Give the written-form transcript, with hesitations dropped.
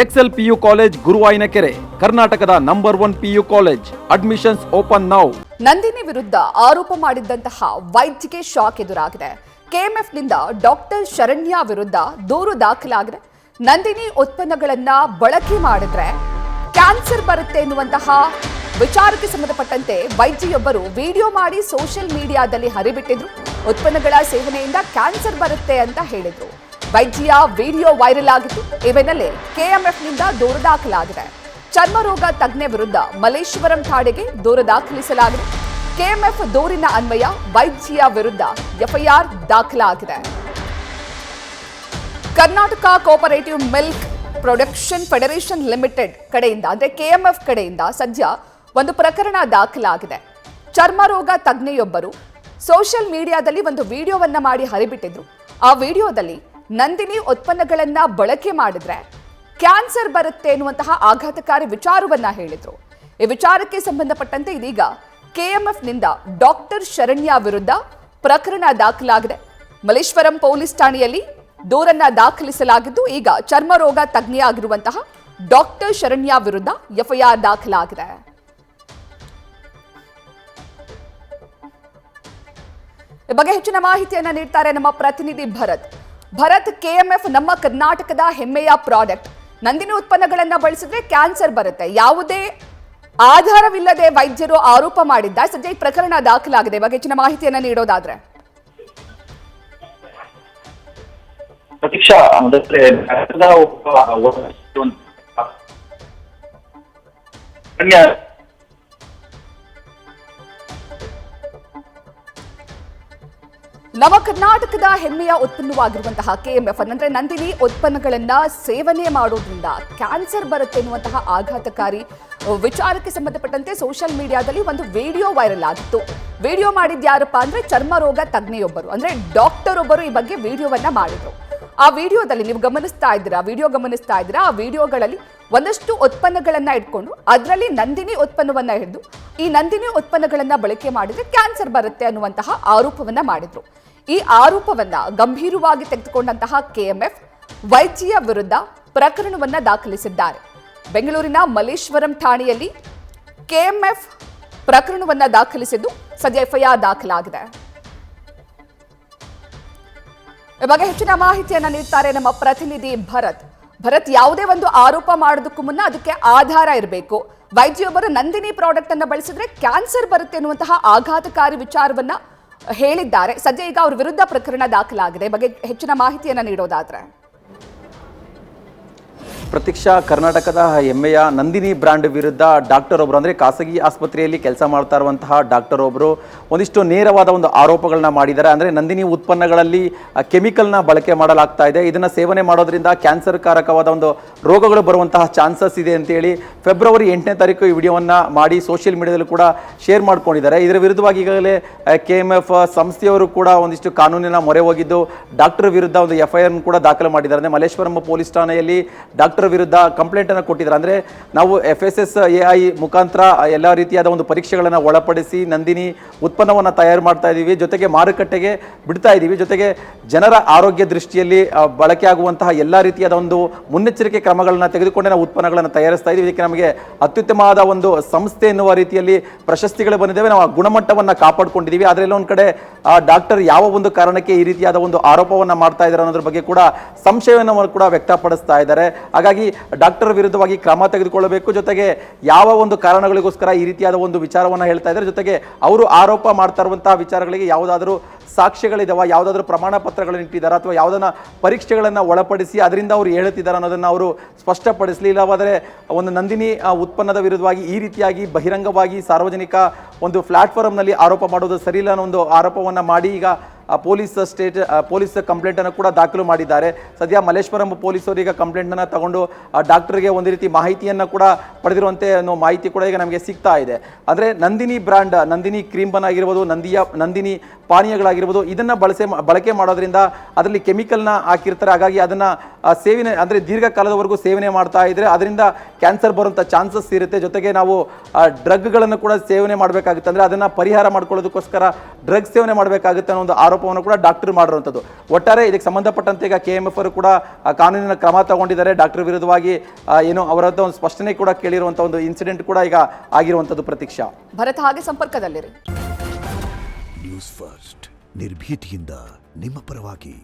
Excel PU college ಗುರುವಾಯಿನಕೆರೆ, ಕರ್ನಾಟಕದ number 1 PU college. Admissions open now. Nandini ವಿರುದ್ಧ ಆರೋಪ ಮಾಡಿದ್ದಂತಹ ವೈದ್ಯಗೆ ಶಾಕ್ ಎದುರಾಗಿದೆ. ಕೆಎಂಎಫ್ನಿಂದ ಡಾಕ್ಟರ್ ಶರಣ್ಯ ವಿರುದ್ಧ ದೂರು ದಾಖಲಾಗಿದೆ. ನಂದಿನಿ ಉತ್ಪನ್ನಗಳನ್ನ ಬಳಕೆ ಮಾಡಿದ್ರೆ ಕ್ಯಾನ್ಸರ್ ಬರುತ್ತೆ ಎನ್ನುವಂತಹ ವಿಚಾರಕ್ಕೆ ಸಂಬಂಧಪಟ್ಟಂತೆ ವೈದ್ಯೆಯೊಬ್ಬರು ವಿಡಿಯೋ ಮಾಡಿ ಸೋಷಿಯಲ್ ಮೀಡಿಯಾದಲ್ಲಿ ಹರಿಬಿಟ್ಟಿದ್ರು. ಉತ್ಪನ್ನಗಳ ಸೇವನೆಯಿಂದ ಕ್ಯಾನ್ಸರ್ ಬರುತ್ತೆ ಅಂತ ಹೇಳಿದ್ರು. ವೈದ್ಯೆಯ ವಿಡಿಯೋ ವೈರಲ್ ಆಗಿತ್ತು. ಈ ಬೆನ್ನಲ್ಲೇ ಕೆಎಂಎಫ್ನಿಂದ ದೂರು ದಾಖಲಾಗಿದೆ. ಚರ್ಮರೋಗ ತಜ್ಞೆ ವಿರುದ್ಧ ಮಲ್ಲೇಶ್ವರಂ ಠಾಣೆಗೆ ದೂರು ದಾಖಲಿಸಲಾಗಿದೆ. ಕೆಎಂಎಫ್ ದೂರಿನ ಅನ್ವಯ ವೈದ್ಯೆಯ ವಿರುದ್ಧ ಎಫ್ಐಆರ್ ದಾಖಲಾಗಿದೆ. Karnataka cooperative milk production federation limited ಕಡೆಯಿಂದ ಅಂದ್ರೆ ಕೆಎಂಎಫ್ ಕಡೆಯಿಂದ ಸದ್ಯ ಒಂದು ಪ್ರಕರಣ ದಾಖಲಾಗಿದೆ. ಚರ್ಮರೋಗ ತಜ್ಞೆಯೊಬ್ಬರು ಸೋಷಿಯಲ್ ಮೀಡಿಯಾದಲ್ಲಿ ಒಂದು ವಿಡಿಯೋವನ್ನ ಮಾಡಿ ಹರಿಬಿಟ್ಟಿದ್ರು. ಆ ವಿಡಿಯೋದಲ್ಲಿ ನಂದಿನಿ ಉತ್ಪನ್ನಗಳನ್ನ ಬಳಕೆ ಮಾಡಿದ್ರೆ ಕ್ಯಾನ್ಸರ್ ಬರುತ್ತೆ ಎನ್ನುವಂತಹ ಆಘಾತಕಾರಿ ವಿಚಾರವನ್ನ ಹೇಳಿದ್ರು. ಈ ವಿಚಾರಕ್ಕೆ ಸಂಬಂಧಪಟ್ಟಂತೆ ಇದೀಗ ಕೆಎಂಎಫ್ನಿಂದ ಡಾಕ್ಟರ್ ಶರಣ್ಯ ವಿರುದ್ಧ ಪ್ರಕರಣ ದಾಖಲಾಗಿದೆ. ಮಲ್ಲೇಶ್ವರಂ ಪೊಲೀಸ್ ಠಾಣೆಯಲ್ಲಿ ದೂರನ್ನ ದಾಖಲಿಸಲಾಗಿದ್ದು ಈಗ ಚರ್ಮರೋಗ ತಜ್ಞೆಯಾಗಿರುವಂತಹ ಡಾಕ್ಟರ್ ಶರಣ್ಯ ವಿರುದ್ಧ ಎಫ್ಐಆರ್ ದಾಖಲಾಗಿದೆ. ಈ ಬಗ್ಗೆ ಹೆಚ್ಚಿನ ಮಾಹಿತಿಯನ್ನ ನೀಡ್ತಾರೆ ನಮ್ಮ ಪ್ರತಿನಿಧಿ ಭರತ್. ಕೆಎಂಎಫ್ ನಮ್ಮ ಕರ್ನಾಟಕದ ಹೆಮ್ಮೆಯ ಪ್ರಾಡಕ್ಟ್. ನಂದಿನಿ ಉತ್ಪನ್ನಗಳನ್ನ ಬಳಸಿದ್ರೆ ಕ್ಯಾನ್ಸರ್ ಬರುತ್ತೆ, ಯಾವುದೇ ಆಧಾರವಿಲ್ಲದೆ ವೈದ್ಯರು ಆರೋಪ ಮಾಡಿದ್ದ. ಸದ್ಯ ಈ ಪ್ರಕರಣ ದಾಖಲಾಗಿದೆ. ಬಗ್ಗೆ ಹೆಚ್ಚಿನ ಮಾಹಿತಿಯನ್ನ ನೀಡೋದಾದ್ರೆ ಪ್ರತೀಕ್ಷಾ, ನವ ಕರ್ನಾಟಕದ ಹೆಮ್ಮೆಯ ಉತ್ಪನ್ನವಾಗಿರುವಂತಹ ಕೆಎಂಎಫ್ ಅಂದ್ರೆ ನಂದಿನಿ ಉತ್ಪನ್ನಗಳನ್ನ ಸೇವನೆ ಮಾಡೋದ್ರಿಂದ ಕ್ಯಾನ್ಸರ್ ಬರುತ್ತೆ ಎನ್ನುವಂತಹ ಆಘಾತಕಾರಿ ವಿಚಾರಕ್ಕೆ ಸಂಬಂಧಪಟ್ಟಂತೆ ಸೋಷಿಯಲ್ ಮೀಡಿಯಾದಲ್ಲಿ ಒಂದು ವಿಡಿಯೋ ವೈರಲ್ ಆಗಿತ್ತು. ವಿಡಿಯೋ ಮಾಡಿದ್ಯಾರಪ್ಪ ಅಂದ್ರೆ ಚರ್ಮರೋಗ ತಜ್ಞೆಯೊಬ್ಬರು ಅಂದ್ರೆ ಡಾಕ್ಟರ್ ಒಬ್ಬರು ಈ ಬಗ್ಗೆ ವಿಡಿಯೋವನ್ನ ಮಾಡಿದ್ರು. ಆ ವಿಡಿಯೋದಲ್ಲಿ ನೀವು ಗಮನಿಸ್ತಾ ಇದ್ದೀರಾ. ಆ ವಿಡಿಯೋಗಳಲ್ಲಿ ಒಂದಷ್ಟು ಉತ್ಪನ್ನಗಳನ್ನ ಇಟ್ಕೊಂಡು ಅದರಲ್ಲಿ ನಂದಿನಿ ಉತ್ಪನ್ನವನ್ನ ಹಿಡಿದು ಈ ನಂದಿನಿ ಉತ್ಪನ್ನಗಳನ್ನ ಬಳಕೆ ಮಾಡಿದ್ರೆ ಕ್ಯಾನ್ಸರ್ ಬರುತ್ತೆ ಅನ್ನುವಂತಹ ಆರೋಪವನ್ನ ಮಾಡಿದ್ರು. ಈ ಆರೋಪವನ್ನ ಗಂಭೀರವಾಗಿ ತೆಗೆದುಕೊಂಡಂತಹ ಕೆಎಂಎಫ್ ವೈದ್ಯೆಯ ವಿರುದ್ಧ ಪ್ರಕರಣವನ್ನ ದಾಖಲಿಸಿದ್ದಾರೆ. ಬೆಂಗಳೂರಿನ ಮಲ್ಲೇಶ್ವರಂ ಠಾಣೆಯಲ್ಲಿ ಕೆಎಂಎಫ್ ಪ್ರಕರಣವನ್ನ ದಾಖಲಿಸಿದ್ದು ಸದ್ಯ ಎಫ್ಐಆರ್ ದಾಖಲಾಗಿದೆ. ಈ ಬಗ್ಗೆ ಹೆಚ್ಚಿನ ಮಾಹಿತಿಯನ್ನ ನೀಡ್ತಾರೆ ನಮ್ಮ ಪ್ರತಿನಿಧಿ ಭರತ್. ಯಾವುದೇ ಒಂದು ಆರೋಪ ಮಾಡೋದಕ್ಕೂ ಮುನ್ನ ಅದಕ್ಕೆ ಆಧಾರ ಇರಬೇಕು. ವೈದ್ಯೊಬ್ಬರು ನಂದಿನಿ ಪ್ರಾಡಕ್ಟ್ ಅನ್ನ ಬಳಸಿದ್ರೆ ಕ್ಯಾನ್ಸರ್ ಬರುತ್ತೆ ಎನ್ನುವಂತಹ ಆಘಾತಕಾರಿ ವಿಚಾರವನ್ನ ಹೇಳಿದ್ದಾರೆ. ಸದ್ಯ ಈಗ ಅವ್ರ ವಿರುದ್ಧ ಪ್ರಕರಣ ದಾಖಲಾಗಿದೆ. ಬಗ್ಗೆ ಹೆಚ್ಚಿನ ಮಾಹಿತಿಯನ್ನ ನೀಡೋದಾದ್ರೆ ಪ್ರತೀಕ್ಷಾ, ಕರ್ನಾಟಕದ ಹೆಮ್ಮೆಯ ನಂದಿನಿ ಬ್ರ್ಯಾಂಡ್ ವಿರುದ್ಧ ಡಾಕ್ಟರ್ ಒಬ್ಬರು ಅಂದರೆ ಖಾಸಗಿ ಆಸ್ಪತ್ರೆಯಲ್ಲಿ ಕೆಲಸ ಮಾಡ್ತಾ ಇರುವಂತಹ ಡಾಕ್ಟರ್ ಒಬ್ಬರು ಒಂದಿಷ್ಟು ನೇರವಾದ ಒಂದು ಆರೋಪಗಳನ್ನ ಮಾಡಿದ್ದಾರೆ. ಅಂದರೆ ನಂದಿನಿ ಉತ್ಪನ್ನಗಳಲ್ಲಿ ಕೆಮಿಕಲ್ನ ಬಳಕೆ ಮಾಡಲಾಗ್ತಾ ಇದೆ, ಇದನ್ನು ಸೇವನೆ ಮಾಡೋದ್ರಿಂದ ಕ್ಯಾನ್ಸರ್ ಕಾರಕವಾದ ಒಂದು ರೋಗಗಳು ಬರುವಂತಹ ಚಾನ್ಸಸ್ ಇದೆ ಅಂತೇಳಿ ಫೆಬ್ರವರಿ 8ನೇ ತಾರೀಕು ಈ ವಿಡಿಯೋವನ್ನು ಮಾಡಿ ಸೋಷಿಯಲ್ ಮೀಡಿಯಾದಲ್ಲೂ ಕೂಡ ಶೇರ್ ಮಾಡ್ಕೊಂಡಿದ್ದಾರೆ. ಇದರ ವಿರುದ್ಧವಾಗಿ ಈಗಾಗಲೇ ಕೆಎಂಎಫ್ ಸಂಸ್ಥೆಯವರು ಕೂಡ ಒಂದಿಷ್ಟು ಕಾನೂನಿನ ಮೊರೆ ಹೋಗಿದ್ದು ಡಾಕ್ಟರ್ ವಿರುದ್ಧ ಒಂದು ಎಫ್ಐಆರ್ ಕೂಡ ದಾಖಲು ಮಾಡಿದ್ದಾರೆ. ಅಂದರೆ ಮಲ್ಲೇಶ್ವರಂ ಪೊಲೀಸ್ ಠಾಣೆಯಲ್ಲಿ ಡಾಕ್ಟರ್ ವಿರುದ್ಧ ಕಂಪ್ಲೇಂಟ್ ಅನ್ನು ಕೊಟ್ಟಿದ್ದಾರೆ. ಅಂದ್ರೆ ನಾವು FSSAI ಮುಖಾಂತರ ಎಲ್ಲ ರೀತಿಯಾದ ಒಂದು ಪರೀಕ್ಷೆಗಳನ್ನು ಒಳಪಡಿಸಿ ನಂದಿನಿ ಉತ್ಪನ್ನವನ್ನು ತಯಾರು ಮಾಡ್ತಾ ಇದ್ದೀವಿ, ಜೊತೆಗೆ ಮಾರುಕಟ್ಟೆಗೆ ಬಿಡ್ತಾ ಇದ್ದೀವಿ, ಜೊತೆಗೆ ಜನರ ಆರೋಗ್ಯ ದೃಷ್ಟಿಯಲ್ಲಿ ಬಳಕೆ ಆಗುವಂತಹ ಎಲ್ಲ ರೀತಿಯಾದ ಒಂದು ಮುನ್ನೆಚ್ಚರಿಕೆ ಕ್ರಮಗಳನ್ನು ತೆಗೆದುಕೊಂಡೇ ನಾವು ಉತ್ಪನ್ನಗಳನ್ನು ತಯಾರಿಸ್ತಾ ಇದ್ದೀವಿ. ಇದಕ್ಕೆ ನಮಗೆ ಅತ್ಯುತ್ತಮವಾದ ಒಂದು ಸಂಸ್ಥೆ ಎನ್ನುವ ರೀತಿಯಲ್ಲಿ ಪ್ರಶಸ್ತಿಗಳು ಬಂದಿದ್ದೇವೆ. ನಾವು ಆ ಗುಣಮಟ್ಟವನ್ನು ಕಾಪಾಡಿಕೊಂಡಿದ್ದೀವಿ. ಅದರೆಲ್ಲ ಒಂದು ಕಡೆ ಡಾಕ್ಟರ್ ಯಾವ ಒಂದು ಕಾರಣಕ್ಕೆ ಈ ರೀತಿಯಾದ ಒಂದು ಆರೋಪವನ್ನು ಮಾಡ್ತಾ ಇದ್ದಾರೆ ಅನ್ನೋದ್ರ ಬಗ್ಗೆ ಕೂಡ ಸಂಶಯವನ್ನು ಕೂಡ ವ್ಯಕ್ತಪಡಿಸ್ತಾ ಇದ್ದಾರೆ. ಹಾಗಾಗಿ ಡಾಕ್ಟರ್ ವಿರುದ್ಧವಾಗಿ ಕ್ರಮ ತೆಗೆದುಕೊಳ್ಳಬೇಕು, ಜೊತೆಗೆ ಯಾವ ಒಂದು ಕಾರಣಗಳಿಗೋಸ್ಕರ ಈ ರೀತಿಯಾದ ಒಂದು ವಿಚಾರವನ್ನು ಹೇಳ್ತಾ ಇದ್ದಾರೆ, ಜೊತೆಗೆ ಅವರು ಆರೋಪ ಮಾಡ್ತಾ ಇರುವಂತಹ ವಿಚಾರಗಳಿಗೆ ಯಾವುದಾದ್ರೂ ಸಾಕ್ಷ್ಯಗಳಿದಾವ, ಯಾವುದಾದ್ರೂ ಪ್ರಮಾಣ ಪತ್ರಗಳನ್ನು ಇಟ್ಟಿದ್ದಾರೆ ಅಥವಾ ಯಾವುದನ್ನ ಪರೀಕ್ಷೆಗಳನ್ನು ಒಳಪಡಿಸಿ ಅದರಿಂದ ಅವರು ಹೇಳುತ್ತಿದ್ದಾರೆ ಅನ್ನೋದನ್ನು ಅವರು ಸ್ಪಷ್ಟಪಡಿಸಲಿ. ಇಲ್ಲವಾದರೆ ಒಂದು ನಂದಿನಿ ಉತ್ಪನ್ನದ ವಿರುದ್ಧವಾಗಿ ಈ ರೀತಿಯಾಗಿ ಬಹಿರಂಗವಾಗಿ ಸಾರ್ವಜನಿಕ ಒಂದು ಪ್ಲಾಟ್ಫಾರ್ಮ್ನಲ್ಲಿ ಆರೋಪ ಮಾಡೋದು ಸರಿಯಿಲ್ಲ ಅನ್ನೋ ಒಂದು ಆರೋಪವನ್ನು ಮಾಡಿ ಈಗ ಪೊಲೀಸ್ ಕಂಪ್ಲೇಂಟನ್ನು ಕೂಡ ದಾಖಲು ಮಾಡಿದ್ದಾರೆ. ಸದ್ಯ ಮಲ್ಲೇಶ್ವರಂ ಪೊಲೀಸರು ಈಗ ಕಂಪ್ಲೇಂಟನ್ನು ತಗೊಂಡು ಡಾಕ್ಟರ್ಗೆ ಒಂದು ರೀತಿ ಮಾಹಿತಿಯನ್ನು ಕೂಡ ಪಡೆದಿರುವಂತೆ ಅನ್ನೋ ಮಾಹಿತಿ ಕೂಡ ಈಗ ನಮಗೆ ಸಿಗ್ತಾ ಇದೆ. ಅಂದರೆ ನಂದಿನಿ ಬ್ರ್ಯಾಂಡ್, ನಂದಿನಿ ಕ್ರೀಮ್ ಬನ್ ಆಗಿರ್ಬೋದು, ನಂದಿನಿ ಪಾನೀಯಗಳಾಗಿರ್ಬೋದು, ಇದನ್ನು ಬಳಕೆ ಮಾಡೋದ್ರಿಂದ ಅದರಲ್ಲಿ ಕೆಮಿಕಲ್ನ ಹಾಕಿರ್ತಾರೆ. ಹಾಗಾಗಿ ಅದನ್ನು ಸೇವನೆ ಅಂದರೆ ದೀರ್ಘಕಾಲದವರೆಗೂ ಸೇವನೆ ಮಾಡ್ತಾ ಇದ್ರೆ ಅದರಿಂದ ಕ್ಯಾನ್ಸರ್ ಬರುವಂಥ ಚಾನ್ಸಸ್ ಇರುತ್ತೆ. ಜೊತೆಗೆ ನಾವು ಡ್ರಗ್ಗಳನ್ನು ಕೂಡ ಸೇವನೆ ಮಾಡಬೇಕಾಗುತ್ತೆ. ಅಂದರೆ ಅದನ್ನು ಪರಿಹಾರ ಮಾಡ್ಕೊಳ್ಳೋದಕ್ಕೋಸ್ಕರ ಡ್ರಗ್ ಸೇವನೆ ಮಾಡಬೇಕಾಗುತ್ತೆ ಅನ್ನೋ ಒಂದು ಆರೋಪವನ್ನು ಕೂಡ ಡಾಕ್ಟರ್ ಮಾಡಿರುವಂಥದ್ದು. ಒಟ್ಟಾರೆ ಇದಕ್ಕೆ ಸಂಬಂಧಪಟ್ಟಂತೆ ಈಗ KMF ಅವರು ಕೂಡ ಕಾನೂನಿನ ಕ್ರಮ ತಗೊಂಡಿದ್ದಾರೆ. ಡಾಕ್ಟರ್ ವಿರುದ್ಧವಾಗಿ ಏನು ಅವರ ಒಂದು ಸ್ಪಷ್ಟನೆ ಕೂಡ ಕೇಳಿರುವಂಥ ಒಂದು ಇನ್ಸಿಡೆಂಟ್ ಕೂಡ ಈಗ ಆಗಿರುವಂಥದ್ದು. ಪ್ರತೀಕ್ಷಾ, ಭರತ್ ಹಾಗೆ ಸಂಪರ್ಕದಲ್ಲಿರಿ. ನ್ಯೂಸ್ ಫಸ್ಟ್ ನಿರ್ಭೀತಿಯಿಂದ ನಿಮ್ಮ ಪರವಾಗಿ.